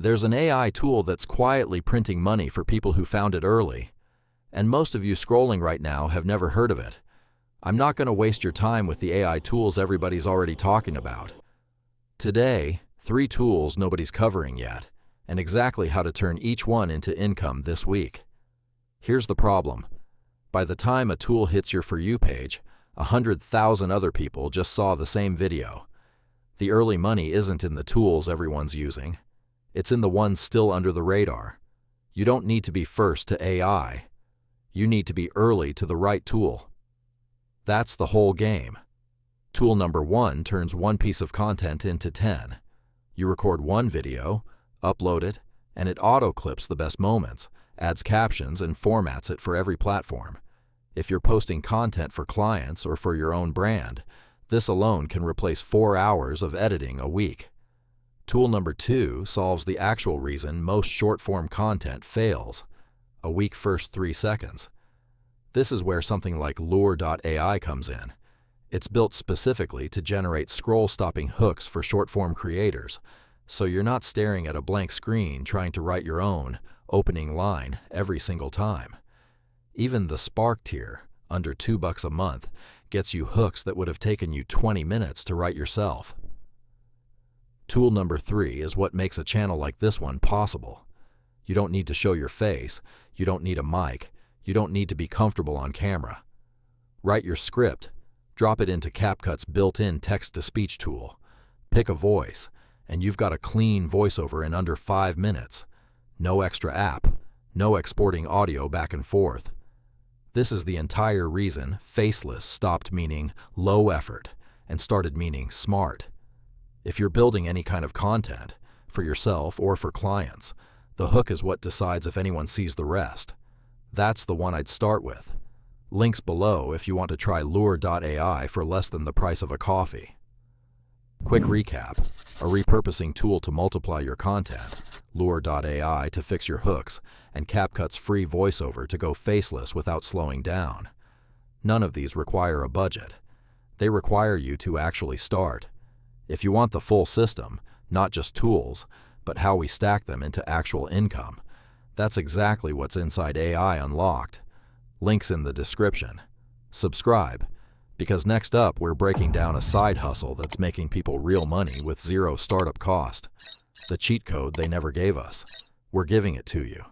There's an AI tool that's quietly printing money for people who found it early, and most of you scrolling right now have never heard of it. I'm not going to waste your time with the AI tools everybody's already talking about. Today, 3 tools nobody's covering yet, and exactly how to turn each one into income this week. Here's the problem. By the time a tool hits your For You page, 100,000 other people just saw the same video. The early money isn't in the tools everyone's using. It's in the ones still under the radar. You don't need to be first to AI. You need to be early to the right tool. That's the whole game. Tool number 1 turns one piece of content into 10. You record one video, upload it, and it auto-clips the best moments, adds captions, and formats it for every platform. If you're posting content for clients or for your own brand, this alone can replace 4 hours of editing a week. Tool number 2 solves the actual reason most short-form content fails: a weak first 3 seconds. This is where something like Lure.AI comes in. It's built specifically to generate scroll-stopping hooks for short-form creators, so you're not staring at a blank screen trying to write your own opening line every single time. Even the Spark tier, under $2 a month, gets you hooks that would have taken you 20 minutes to write yourself. Tool number 3 is what makes a channel like this one possible. You don't need to show your face, you don't need a mic, you don't need to be comfortable on camera. Write your script, drop it into CapCut's built-in text-to-speech tool, pick a voice, and you've got a clean voiceover in under 5 minutes. No extra app, no exporting audio back and forth. This is the entire reason faceless stopped meaning low effort and started meaning smart. If you're building any kind of content, for yourself or for clients, the hook is what decides if anyone sees the rest. That's the one I'd start with. Links below if you want to try Lure.AI for less than the price of a coffee. Quick recap: a repurposing tool to multiply your content, Lure.AI to fix your hooks, and CapCut's free voiceover to go faceless without slowing down. None of these require a budget. They require you to actually start. If you want the full system, not just tools, but how we stack them into actual income, that's exactly what's inside AI Unlocked. Links in the description. Subscribe, because next up we're breaking down a side hustle that's making people real money with 0 startup cost. The cheat code they never gave us. We're giving it to you.